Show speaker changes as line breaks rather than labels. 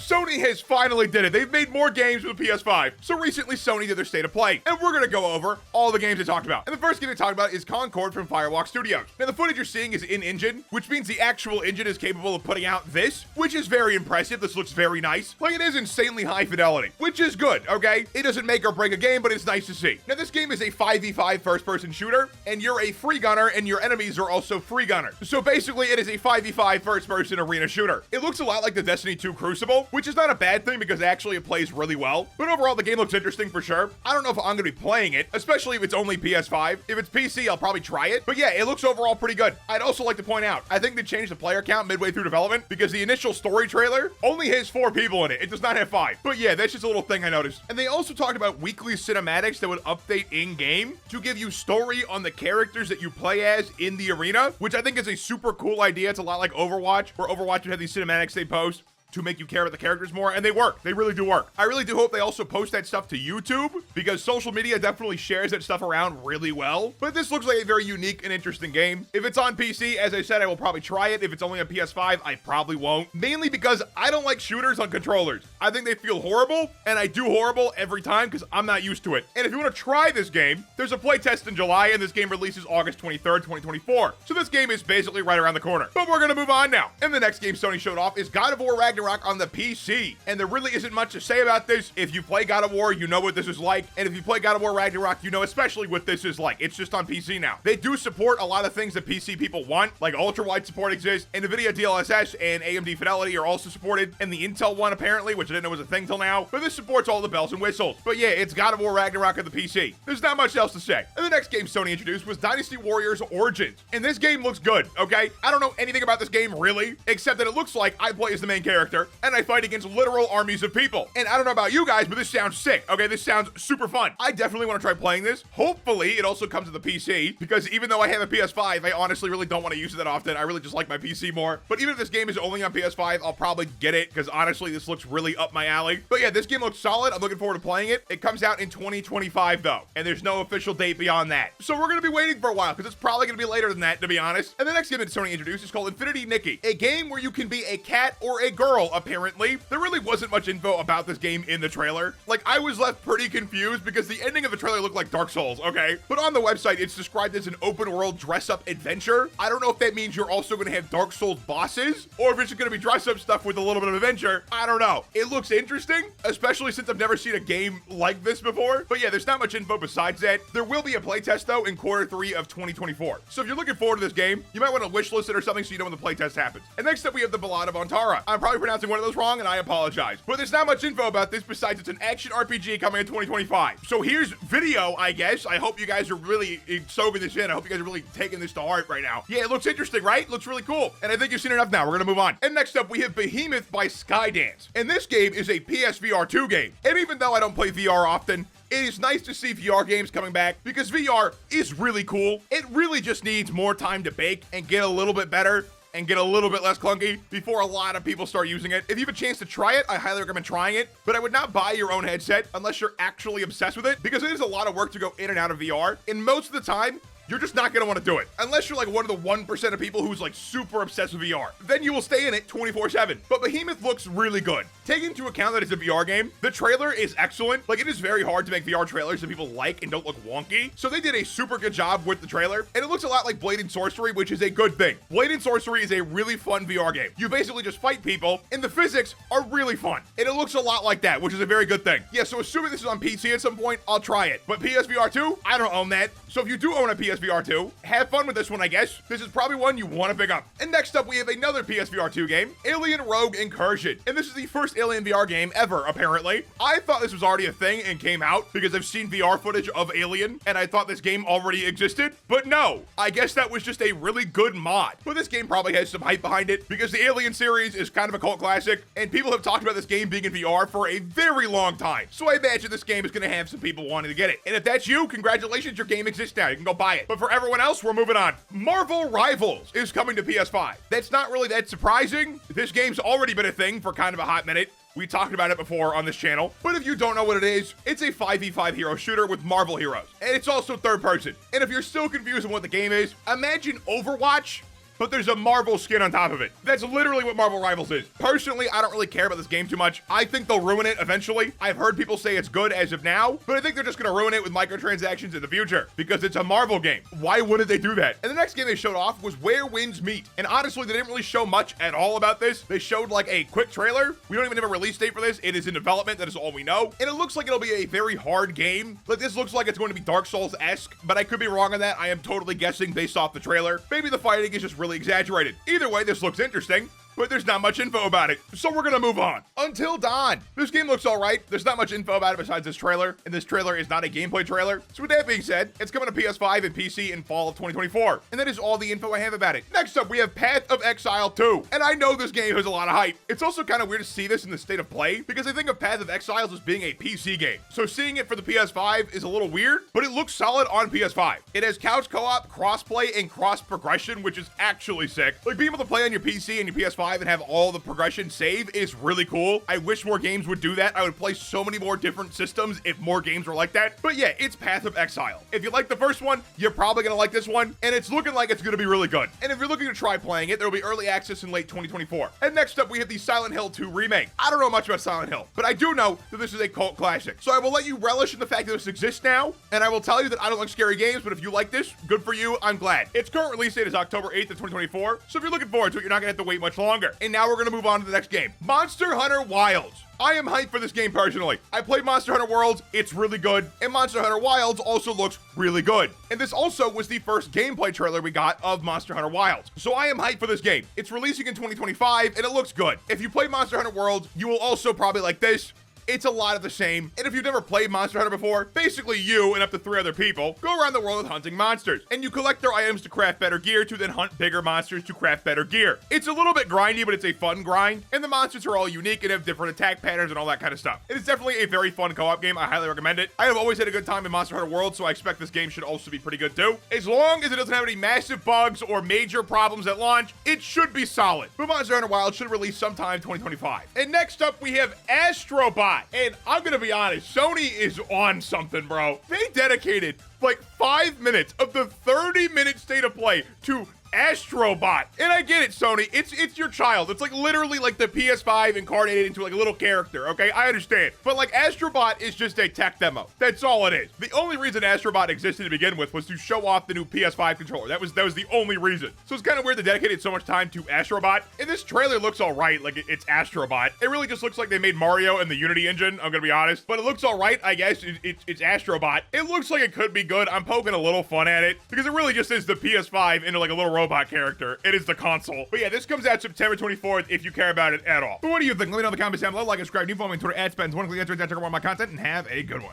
Sony has finally did it. They've made more games with the PS5. So recently, Sony did their State of Play, and we're gonna go over all the games they talked about. And the first game they talked about is Concord from Firewalk Studios. Now, the footage you're seeing is in-engine, which means the actual engine is capable of putting out this, which is very impressive. This looks very nice. Like, it is insanely high fidelity, which is good, okay? It doesn't make or break a game, but it's nice to see. Now, this game is a 5v5 first-person shooter, and you're a free gunner, and your enemies are also free gunners. So basically, it is a 5v5 first-person arena shooter. It looks a lot like the Destiny 2 Crucible, which is not a bad thing because actually it plays really well. But overall, the game looks interesting for sure. I don't know if I'm gonna be playing it, especially if it's only PS5. If it's PC, I'll probably try it. But yeah, it looks overall pretty good. I'd also like to point out, I think they changed the player count midway through development because the initial story trailer only has 4 people in it. It does not have 5. But yeah, that's just a little thing I noticed. And they also talked about weekly cinematics that would update in-game to give you story on the characters that you play as in the arena, which I think is a super cool idea. It's a lot like Overwatch, where Overwatch would have these cinematics they post to make you care about the characters more, and they work. They really do work. I really do hope they also post that stuff to YouTube, because social media definitely shares that stuff around really well. But this looks like a very unique and interesting game. If it's on PC, as I said, I will probably try it. If it's only on PS5, I probably won't. Mainly because I don't like shooters on controllers. I think they feel horrible, and I do horrible every time because I'm not used to it. And if you want to try this game, there's a playtest in July, and this game releases August 23rd, 2024. So this game is basically right around the corner. But we're gonna move on now. And the next game Sony showed off is God of War Ragnarok on the PC, and there really isn't much to say about this. If you play God of War, you know what this is like, and if you play God of War Ragnarok, you know especially what this is like. It's just on PC now. They do support a lot of things that PC people want, like ultra-wide support exists, NVIDIA DLSS and AMD Fidelity are also supported, and the Intel one apparently, which I didn't know was a thing till now, but this supports all the bells and whistles. But yeah, it's God of War Ragnarok on the PC. There's not much else to say. And the next game Sony introduced was Dynasty Warriors Origins, and this game looks good, okay? I don't know anything about this game really, except that it looks like I play as the main character, and I fight against literal armies of people. And I don't know about you guys, but this sounds sick, okay? This sounds super fun. I definitely want to try playing this. Hopefully, it also comes to the PC, because even though I have a PS5, I honestly really don't want to use it that often. I really just like my PC more. But even if this game is only on PS5, I'll probably get it, because honestly, this looks really up my alley. But yeah, this game looks solid. I'm looking forward to playing it. It comes out in 2025, though, and there's no official date beyond that. So we're going to be waiting for a while, because it's probably going to be later than that, to be honest. And the next game that Sony introduced is called Infinity Nikki, a game where you can be a cat or a girl, apparently. There really wasn't much info about this game in the trailer. Like, I was left pretty confused because the ending of the trailer looked like Dark Souls, okay? But on the website, it's described as an open world dress-up adventure. I don't know if that means you're also going to have Dark Souls bosses, or if it's just going to be dress-up stuff with a little bit of adventure. I don't know. It looks interesting, especially since I've never seen a game like this before. But yeah, there's not much info besides that. There will be a playtest, though, in Q3 of 2024. So if you're looking forward to this game, you might want to wishlist it or something so you know when the playtest happens. And next up, we have the Ballad of Antara. I'm probably pronouncing one of those wrong, and I apologize. But there's not much info about this besides it's an action RPG coming in 2025. So here's video, I guess. I hope you guys are really soaking this in. I hope you guys are really taking this to heart right now. Yeah, it looks interesting, right? Looks really cool. And I think you've seen enough now. We're gonna move on. And next up, we have Behemoth by Skydance. And this game is a PSVR 2 game. And even though I don't play VR often, it is nice to see VR games coming back because VR is really cool. It really just needs more time to bake and get a little bit better and get a little bit less clunky before a lot of people start using it. If you have a chance to try it, I highly recommend trying it, but I would not buy your own headset unless you're actually obsessed with it because it is a lot of work to go in and out of VR, and most of the time, you're just not gonna want to do it. Unless you're like one of the 1% of people who's like super obsessed with VR. Then you will stay in it 24/7. But Behemoth looks really good. Taking into account that it's a VR game, the trailer is excellent. Like, it is very hard to make VR trailers that people like and don't look wonky. So they did a super good job with the trailer. And it looks a lot like Blade and Sorcery, which is a good thing. Blade and Sorcery is a really fun VR game. You basically just fight people, and the physics are really fun. And it looks a lot like that, which is a very good thing. Yeah, so assuming this is on PC at some point, I'll try it. But PSVR 2, I don't own that. So if you do own a PSVR 2, have fun with this one, I guess. This is probably one you want to pick up. And next up, we have another PSVR 2 game, Alien Rogue Incursion. And this is the first Alien VR game ever, apparently. I thought this was already a thing and came out because I've seen VR footage of Alien, and I thought this game already existed. But no, I guess that was just a really good mod. But this game probably has some hype behind it because the Alien series is kind of a cult classic, and people have talked about this game being in VR for a very long time. So I imagine this game is going to have some people wanting to get it. And if that's you, congratulations, your game exists now. You can go buy it. But for everyone else, we're moving on. Marvel Rivals is coming to PS5. That's not really that surprising. This game's already been a thing for kind of a hot minute. We talked about it before on this channel, but if you don't know what it is, it's a 5v5 hero shooter with Marvel heroes, and it's also third person. And if you're still confused on what the game is, imagine Overwatch but there's a Marvel skin on top of it. That's literally what Marvel Rivals is. Personally, I don't really care about this game too much. I think they'll ruin it eventually. I've heard people say it's good as of now, but I think they're just gonna ruin it with microtransactions in the future because it's a Marvel game. Why wouldn't they do that? And the next game they showed off was Where Winds Meet. And honestly, they didn't really show much at all about this. They showed like a quick trailer. We don't even have a release date for this. It is in development. That is all we know. And it looks like it'll be a very hard game. Like this looks like it's going to be Dark Souls-esque, but I could be wrong on that. I am totally guessing based off the trailer. Maybe the fighting is just really exaggerated. Either way, this looks interesting, but there's not much info about it, so we're gonna move on. Until Dawn. This game looks all right. There's not much info about it besides this trailer, and this trailer is not a gameplay trailer. So with that being said, it's coming to PS5 and PC in fall of 2024, and that is all the info I have about it. Next up, we have Path of Exile 2, and I know this game has a lot of hype. It's also kind of weird to see this in the state of play, because I think of Path of Exiles as being a PC game. So seeing it for the PS5 is a little weird, but it looks solid on PS5. It has couch co-op, crossplay, and cross progression, which is actually sick. Like being able to play on your PC and your PS5 and have all the progression save is really cool. I wish more games would do that. I would play so many more different systems if more games were like that. But yeah, it's Path of Exile. If you like the first one, you're probably gonna like this one, and it's looking like it's gonna be really good. And if you're looking to try playing it, there will be early access in late 2024. And next up, we have the Silent Hill 2 remake. I don't know much about Silent Hill, but I do know that this is a cult classic. So I will let you relish in the fact that this exists now, and I will tell you that I don't like scary games, but if you like this, good for you, I'm glad. Its current release date is October 8th of 2024, so if you're looking forward to it, you're not gonna have to wait much longer. And now we're gonna move on to the next game, Monster Hunter Wilds. I am hyped for this game personally. I played Monster Hunter Worlds, it's really good, and Monster Hunter Wilds also looks really good. And this also was the first gameplay trailer we got of Monster Hunter Wilds. So I am hyped for this game. It's releasing in 2025, and it looks good. If you play Monster Hunter Worlds, you will also probably like this. It's a lot of the same, and if you've never played Monster Hunter before, basically you and up to 3 other people go around the world hunting monsters, and you collect their items to craft better gear to then hunt bigger monsters to craft better gear. It's a little bit grindy, but it's a fun grind, and the monsters are all unique and have different attack patterns and all that kind of stuff. It is definitely a very fun co-op game. I highly recommend it. I have always had a good time in Monster Hunter World, so I expect this game should also be pretty good too. As long as it doesn't have any massive bugs or major problems at launch, it should be solid. But Monster Hunter Wilds should release sometime 2025. And next up, we have Astro Bot, and I'm gonna be honest, Sony is on something, bro. They dedicated like 5 minutes of the 30-minute state of play to Astro Bot. And I get it, Sony. It's your child. It's like literally like the PS5 incarnated into like a little character, okay? I understand. But like Astro Bot is just a tech demo. That's all it is. The only reason Astro Bot existed to begin with was to show off the new PS5 controller. That was the only reason. So it's kind of weird they dedicated so much time to Astro Bot. And this trailer looks all right. Like it's Astro Bot. It really just looks like they made Mario in the Unity engine. I'm gonna be honest. But it looks all right, I guess. It's Astro Bot. It looks like it could be good. I'm poking a little fun at it because it really just is the PS5 into like a little robot character. It is the console. But yeah, this comes out September 24th if you care about it at all. But what do you think? Let me know in the comments down below. Like and subscribe. New follow me on Twitter @spatnz1. Click the answer, check out more of my content, and have a good one.